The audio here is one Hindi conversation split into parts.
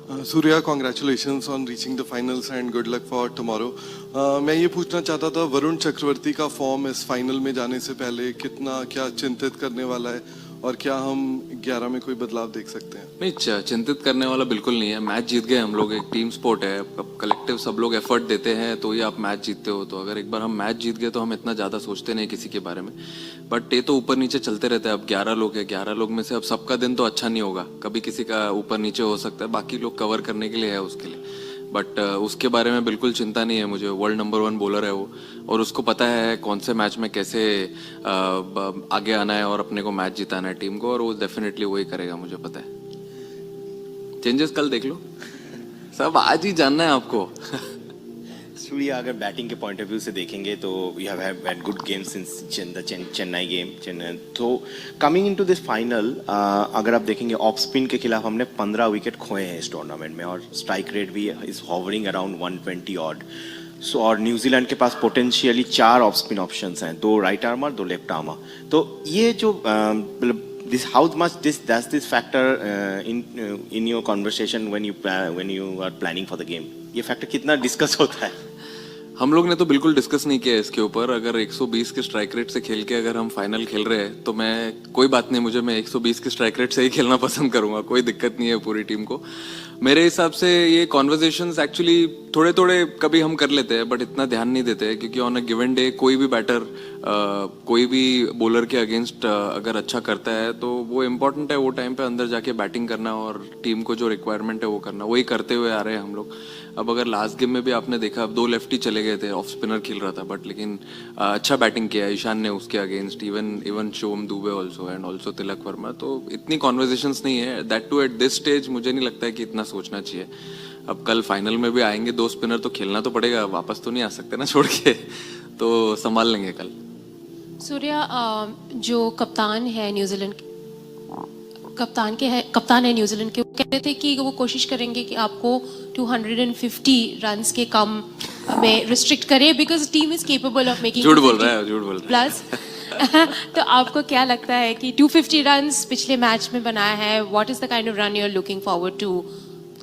Surya, congratulations on reaching the finals and good luck for tomorrow. मैं ये पूछना चाहता था, वरुण चक्रवर्ती का फॉर्म इस फाइनल में जाने से पहले कितना क्या चिंतित करने वाला है, और क्या हम 11 में कोई बदलाव देख सकते हैं? नहीं, चिंतित करने वाला बिल्कुल नहीं है। मैच जीत गए हम लोग, एक टीम स्पोर्ट है, अब कलेक्टिव सब लोग एफर्ट देते हैं तो ही आप मैच जीतते हो। तो अगर एक बार हम मैच जीत गए तो हम इतना ज़्यादा सोचते नहीं किसी के बारे में, बट ये तो ऊपर नीचे चलते रहता है। अब 11 लोग हैं, 11 लोग में से अब सबका दिन तो अच्छा नहीं होगा, कभी किसी का ऊपर नीचे हो सकता है, बाकी लोग कवर करने के लिए है उसके लिए। बट उसके बारे में बिल्कुल चिंता नहीं है मुझे। वर्ल्ड नंबर 1 बॉलर है वो, और उसको पता है कौन से मैच में कैसे आगे आना है और अपने को मैच जिताना है टीम को, और वो डेफिनेटली वही करेगा, मुझे पता है। चेंजेस कल देख लो, सब आज ही जानना है आपको। सूर्या, अगर बैटिंग के पॉइंट ऑफ व्यू से देखेंगे तो we have had good games since the Chennai game. तो कमिंग इनटू दिस फाइनल, अगर आप देखेंगे ऑफ स्पिन के खिलाफ हमने 15 विकेट खोए हैं इस टूर्नामेंट में, और स्ट्राइक रेट भी इज हॉवरिंग अराउंड 120 ऑड। सो और न्यूजीलैंड के पास पोटेंशियली 4 ऑफ स्पिन ऑप्शंस हैं, 2 राइट आर्मर 2 लेफ्ट आर्मर। तो ये जो this how much does this factor in your conversation when you are planning for the game? ये फैक्टर कितना डिस्कस होता है? हम लोग ने तो बिल्कुल डिस्कस नहीं किया इसके ऊपर। अगर 120 के स्ट्राइक रेट से खेल के अगर हम फाइनल खेल रहे हैं तो मैं, कोई बात नहीं, मैं 120 के स्ट्राइक रेट से ही खेलना पसंद करूंगा, कोई दिक्कत नहीं है पूरी टीम को। मेरे हिसाब से ये कॉन्वर्जेशंस एक्चुअली थोड़े थोड़े कभी हम कर लेते हैं, बट इतना ध्यान नहीं देते हैं, क्योंकि ऑन अ गिवन डे कोई भी बैटर कोई भी बॉलर के अगेंस्ट अगर अच्छा करता है तो वो इम्पोर्टेंट है वो टाइम पे अंदर जाके बैटिंग करना और टीम को जो रिक्वायरमेंट है वो करना, वही करते हुए आ रहे हैं हम लोग। अब अगर लास्ट गेम में भी आपने देखा, अब 2 लेफ्टी चले गए थे, ऑफ स्पिनर खेल रहा था, बट लेकिन अच्छा बैटिंग किया ईशान ने उसके against, even Shivam Dube also and also Tilak Varma. तो इतनी कॉन्वर्जेशंस नहीं है, that too at this stage मुझे नहीं लगता है कि इतना सोचना चाहिए। अब कल फाइनल में भी आएंगे 2 स्पिनर, तो खेलना तो पड़ेगा, वापस तो नहीं आ सकते ना छोड़ के, तो संभाल लेंगे कल। सूर्या, जो कप्तान है न्यूजीलैंड, कप्तान है न्यूजीलैंड के, वो कह रहे थे कि वो कोशिश करेंगे कि आपको 250 रन्स के कम में रिस्ट्रिक्ट करें, because team is capable of making. झूठ बोल रहा है प्लस तो आपको क्या लगता है कि 250 रन्स पिछले मैच में बनाया है, what is the kind of run you are looking forward to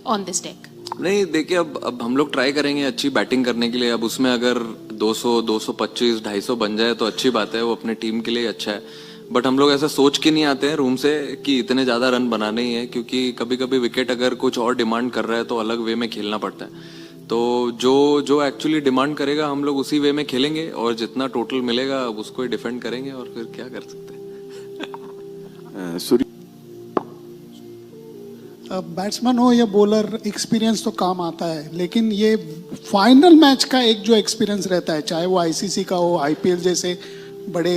on this deck? नहीं, देखिए, अब हम लोग ट्राई करेंगे अच्छी बैटिंग करने के लिए। अब उसमें अगर 200, 225, 250 बन जाए तो अच्छी बात है, वो अपने टीम के लिए अच्छा है। बट हम लोग ऐसा सोच के नहीं आते हैं रूम से कि इतने ज़्यादा रन बनाने ही है, क्योंकि कभी कभी विकेट अगर कुछ और डिमांड कर रहा है तो अलग वे में खेलना पड़ता है। तो जो एक्चुअली डिमांड करेगा हम लोग उसी वे में खेलेंगे, और जितना टोटल मिलेगा उसको ही डिफेंड करेंगे, और फिर क्या कर सकते हैं। बैट्समैन हो या बॉलर, एक्सपीरियंस तो काम आता है, लेकिन ये फाइनल मैच का एक जो एक्सपीरियंस रहता है, चाहे वो आईसीसी का हो, आईपीएल जैसे बड़े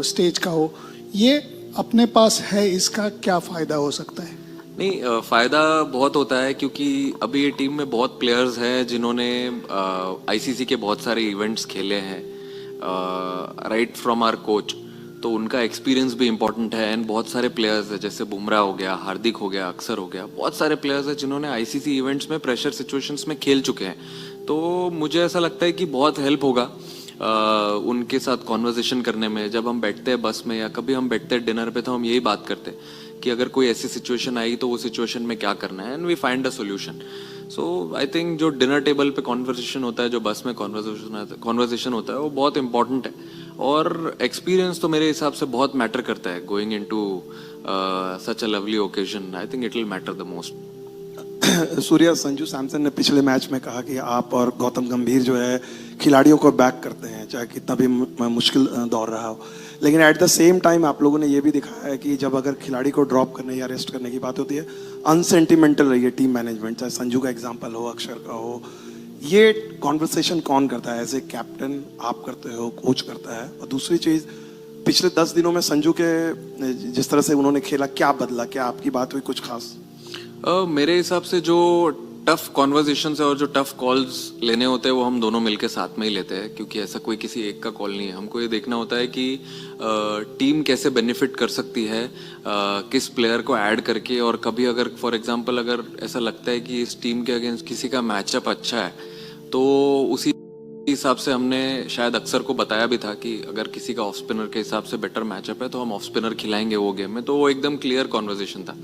स्टेज का हो, ये अपने पास है, इसका क्या फ़ायदा हो सकता है? नहीं, फ़ायदा बहुत होता है, क्योंकि अभी ये टीम में बहुत प्लेयर्स हैं जिन्होंने आईसीसी के बहुत सारे इवेंट्स खेले हैं, राइट फ्रॉम आवर कोच, तो उनका एक्सपीरियंस भी इम्पोर्टेंट है। एंड बहुत सारे प्लेयर्स हैं, जैसे बुमराह हो गया, हार्दिक हो गया, अक्षर हो गया, बहुत सारे प्लेयर्स हैं जिन्होंने आईसीसी इवेंट्स में प्रेशर सिचुएशंस में खेल चुके हैं। तो मुझे ऐसा लगता है कि बहुत हेल्प होगा उनके साथ कॉन्वर्जेशन करने में। जब हम बैठते हैं बस में या कभी हम बैठते हैं डिनर पे, तो हम यही बात करते हैं कि अगर कोई ऐसी सिचुएशन आई तो वो सिचुएशन में क्या करना है, and we find a solution. So I think जो डिनर टेबल पे कॉन्वर्जेशन होता है, जो बस में कॉन्वर्जेशन होता है, वो बहुत इंपॉर्टेंट है। और एक्सपीरियंस तो मेरे हिसाब से बहुत मैटर करता है going into such a lovely occasion. I think it will matter the most. Surya, Sanju Samson ने पिछले मैच में कहा कि आप और गौतम गंभीर जो है खिलाड़ियों को बैक करते हैं, चाहे कितना भी मुश्किल दौर रहा हो, लेकिन एट द सेम टाइम आप लोगों ने ये भी दिखाया है कि जब अगर खिलाड़ी को ड्रॉप करने या रेस्ट करने की बात होती है, अनसेंटिमेंटल रही है टीम मैनेजमेंट, चाहे संजू का एग्जाम्पल हो, अक्षर का हो। ये कॉन्वर्सेशन कौन करता है? एज ए कैप्टन आप करते हो, कोच करता है? और दूसरी चीज़, पिछले 10 दिनों में संजू के जिस तरह से उन्होंने खेला, क्या बदला? क्या आपकी बात हुई कुछ खास? मेरे हिसाब से जो टफ कॉन्वर्जेशन है और जो टफ कॉल्स लेने होते हैं वो हम दोनों मिलके साथ में ही लेते हैं, क्योंकि ऐसा कोई किसी एक का कॉल नहीं है। हमको ये देखना होता है कि टीम कैसे बेनिफिट कर सकती है किस प्लेयर को ऐड करके, और कभी अगर फॉर एग्जांपल अगर ऐसा लगता है कि इस टीम के अगेंस्ट किसी का मैचअप अच्छा है, तो उसी हिसाब से हमने शायद अक्सर को बताया भी था कि अगर किसी का ऑफ स्पिनर के हिसाब से बेटर मैचअप है तो हम ऑफ स्पिनर खिलाएंगे वो गेम में। तो वो एकदम क्लियर कॉन्वर्जेशन था।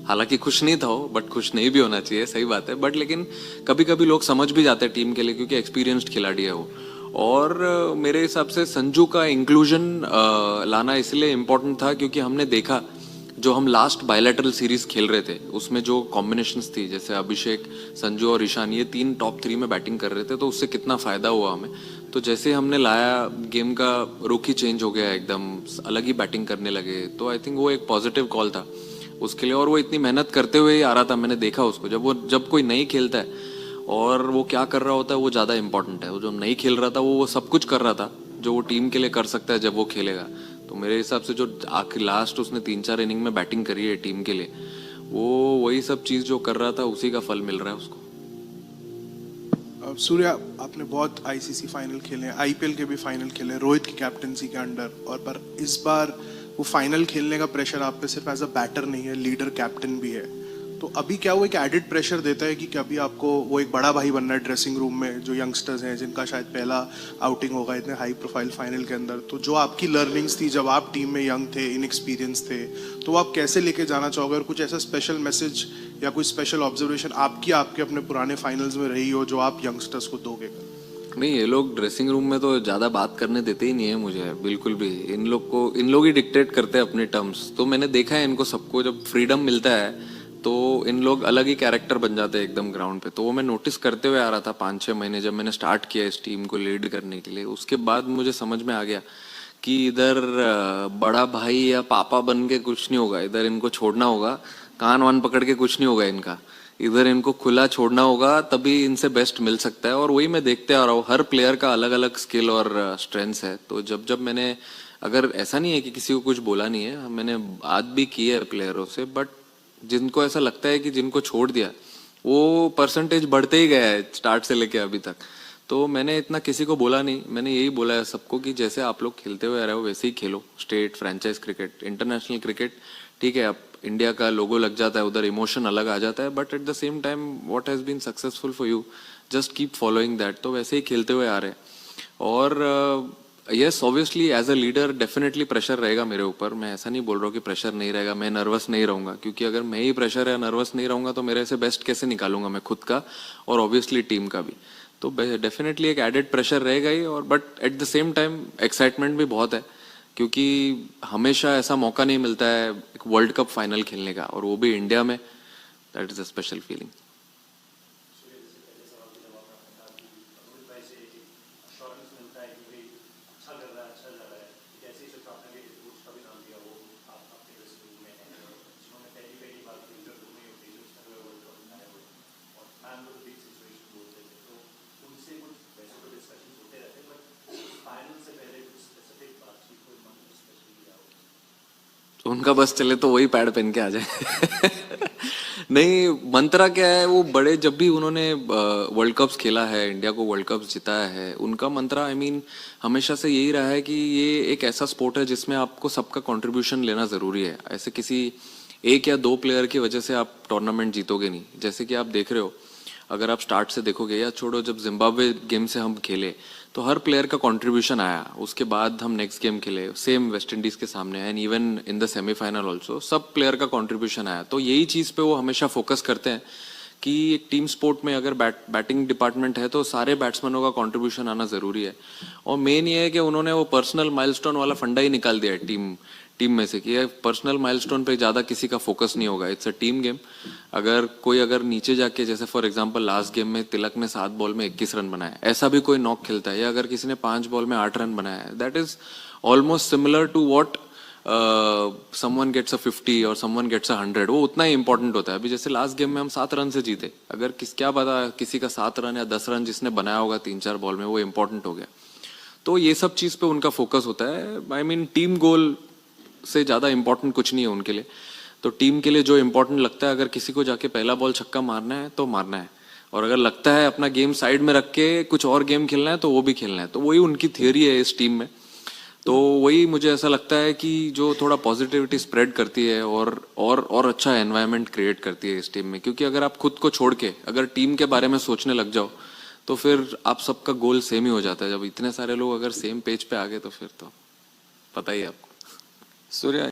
हालांकि खुश नहीं था वो, बट खुश नहीं भी होना चाहिए, सही बात है, बट लेकिन कभी कभी लोग समझ भी जाते हैं टीम के लिए, क्योंकि एक्सपीरियंस्ड खिलाड़ी है वो। और मेरे हिसाब से संजू का इंक्लूजन लाना इसलिए इम्पोर्टेंट था क्योंकि हमने देखा जो हम लास्ट बायलैटरल सीरीज खेल रहे थे उसमें जो कॉम्बिनेशंस थी, जैसे अभिषेक, संजू और ईशान, ये 3 टॉप 3 में बैटिंग कर रहे थे, तो उससे कितना फायदा हुआ हमें। तो जैसे हमने लाया, गेम का रुख ही चेंज हो गया, एकदम अलग ही बैटिंग करने लगे, तो आई थिंक वो एक पॉजिटिव कॉल था उसके लिए। और वो इतनी मेहनत करते हुए ही आ रहा था, मैंने देखा उसको, जब कोई नहीं खेलता है और वो क्या कर रहा होता है वो ज़्यादा इंपॉर्टेंट है। वो जो नहीं खेल रहा था वो सब कुछ कर रहा था जो वो टीम के लिए कर सकता है जब वो खेलेगा। तो मेरे हिसाब से जो आखिर लास्ट उसने 3-4 इनिंग में बैटिंग करी है टीम के लिए, वो वही सब चीज़ जो कर रहा था उसी का फल मिल रहा है उसको। सूर्या, आपने बहुत आईसीसी फाइनल खेले हैं, आईपीएल के भी फाइनल खेले हैं रोहित की कैप्टनसी के अंडर, और पर इस बार वो फाइनल खेलने का प्रेशर आप पे सिर्फ एज अ बैटर नहीं है, लीडर कैप्टन भी है। तो अभी क्या वो एक एडिड प्रेशर देता है कि कभी आपको वो एक बड़ा भाई बनना है ड्रेसिंग रूम में, जो यंगस्टर्स हैं जिनका शायद पहला आउटिंग होगा इतने हाई प्रोफाइल फाइनल के अंदर, तो जो आपकी लर्निंग्स थी जब आप टीम में यंग थे, इनएक्सपीरियंस थे, तो आप कैसे लेके जाना चाहोगे? और कुछ ऐसा स्पेशल मैसेज या कोई स्पेशल ऑब्जर्वेशन आपके अपने पुराने फाइनल्स में रही हो जो आप यंगस्टर्स को दोगे? नहीं, ये लोग ड्रेसिंग रूम में तो ज़्यादा बात करने देते ही नहीं है मुझे, बिल्कुल भी। इन लोग ही डिक्टेट करते हैं अपने टर्म्स। तो मैंने देखा है इनको सबको, जब फ्रीडम मिलता है तो इन लोग अलग ही कैरेक्टर बन जाते हैं एकदम ग्राउंड पे। तो वो मैं नोटिस करते हुए आ रहा था 5-6 महीने जब मैंने स्टार्ट किया इस टीम को लीड करने के लिए। उसके बाद मुझे समझ में आ गया कि इधर बड़ा भाई या पापा बन के कुछ नहीं होगा, इधर इनको छोड़ना होगा, कान वान पकड़ के कुछ नहीं होगा इनका, इधर इनको खुला छोड़ना होगा, तभी इनसे बेस्ट मिल सकता है। और वही मैं देखते आ रहा हूँ, हर प्लेयर का अलग अलग स्किल और स्ट्रेंथ्स है। तो जब मैंने, अगर ऐसा नहीं है कि किसी को कुछ बोला नहीं है, मैंने बात भी की है प्लेयरों से, बट जिनको ऐसा लगता है कि जिनको छोड़ दिया वो परसेंटेज बढ़ते ही गया है स्टार्ट से लेके अभी तक। तो मैंने इतना किसी को बोला नहीं, मैंने यही बोला है सबको कि जैसे आप लोग खेलते हुए आ रहे हो वैसे ही खेलो। State, franchise cricket, international cricket, ठीक है, अब इंडिया का लोगो लग जाता है उधर, इमोशन अलग आ जाता है, but at the same time what has been successful for you, just keep following that. तो वैसे ही खेलते हुए आ रहे हैं। और yes, obviously as a leader definitely pressure रहेगा मेरे ऊपर। मैं ऐसा नहीं बोल रहा हूँ कि प्रेशर नहीं रहेगा, मैं नर्वस नहीं रहूँगा, क्योंकि अगर मैं ही प्रेशर या नर्वस नहीं रहूँगा तो मेरे से बेस्ट कैसे निकालूंगा मैं खुद का और ऑब्वियसली टीम का भी। तो डेफिनेटली एक एडेड प्रेशर रहेगा ही, और but at the same time excitement भी बहुत है, क्योंकि हमेशा ऐसा मौका नहीं मिलता है एक वर्ल्ड कप फाइनल खेलने का, और वो भी इंडिया में। That is a special feeling. उनका बस चले तो वही पैड पहन के आ जाए। नहीं, मंत्रा क्या है, वो बड़े जब भी उन्होंने वर्ल्ड कप्स खेला है, इंडिया को वर्ल्ड कप्स जिताया है, उनका मंत्रा हमेशा से यही रहा है कि ये एक ऐसा स्पोर्ट है जिसमें आपको सबका कंट्रीब्यूशन लेना ज़रूरी है। ऐसे किसी एक या दो प्लेयर की वजह से आप टूर्नामेंट जीतोगे नहीं। जैसे कि आप देख रहे हो, अगर आप स्टार्ट से देखोगे, या छोड़ो, जब जिम्बाब्वे गेम से हम खेले तो हर प्लेयर का कंट्रीब्यूशन आया। उसके बाद हम नेक्स्ट गेम खेले सेम वेस्ट इंडीज के सामने, and even in the semifinal also सब प्लेयर का कंट्रीब्यूशन आया। तो यही चीज़ पे वो हमेशा फोकस करते हैं कि एक टीम स्पोर्ट में अगर बैटिंग डिपार्टमेंट है तो सारे बैट्समैनों का कंट्रीब्यूशन आना ज़रूरी है। और मेन ये है कि उन्होंने वो पर्सनल माइलस्टोन वाला फंडा ही निकाल दिया है टीम में से, कि पर्सनल माइलस्टोन पे ज़्यादा किसी का फोकस नहीं होगा, इट्स अ टीम गेम। अगर नीचे जाके, जैसे फॉर एग्जांपल लास्ट गेम में तिलक ने 7 बॉल में 21 रन बनाया, ऐसा भी कोई नॉक खेलता है, या अगर किसी ने 5 बॉल में 8 रन बनाया है, that is almost similar to what someone gets a 50 और समवन गेट्स अ 100, वो उतना ही इंपॉर्टेंट होता है। अभी जैसे लास्ट गेम में हम 7 रन से जीते, अगर क्या पता किसी का 7 रन या 10 रन जिसने बनाया होगा 3-4 बॉल में, वो इंपॉर्टेंट हो गया। तो ये सब चीज़ पे उनका फोकस होता है। टीम गोल से ज़्यादा इंपॉर्टेंट कुछ नहीं है उनके लिए। तो टीम के लिए जो इंपॉर्टेंट लगता है, अगर किसी को जाके पहला बॉल छक्का मारना है तो मारना है, और अगर लगता है अपना गेम साइड में रख के कुछ और गेम खेलना है तो वो भी खेलना है। तो वही उनकी थियरी है इस टीम में। तो वही मुझे ऐसा लगता है कि जो थोड़ा पॉजिटिविटी स्प्रेड करती है और अच्छा एनवायरनमेंट क्रिएट करती है इस टीम में। क्योंकि अगर आप खुद को छोड़ के अगर टीम के बारे में सोचने लग जाओ तो फिर आप सबका गोल सेम ही हो जाता है। जब इतने सारे लोग अगर सेम पेज पे आ गए तो फिर तो पता ही है आपको। सूर्या,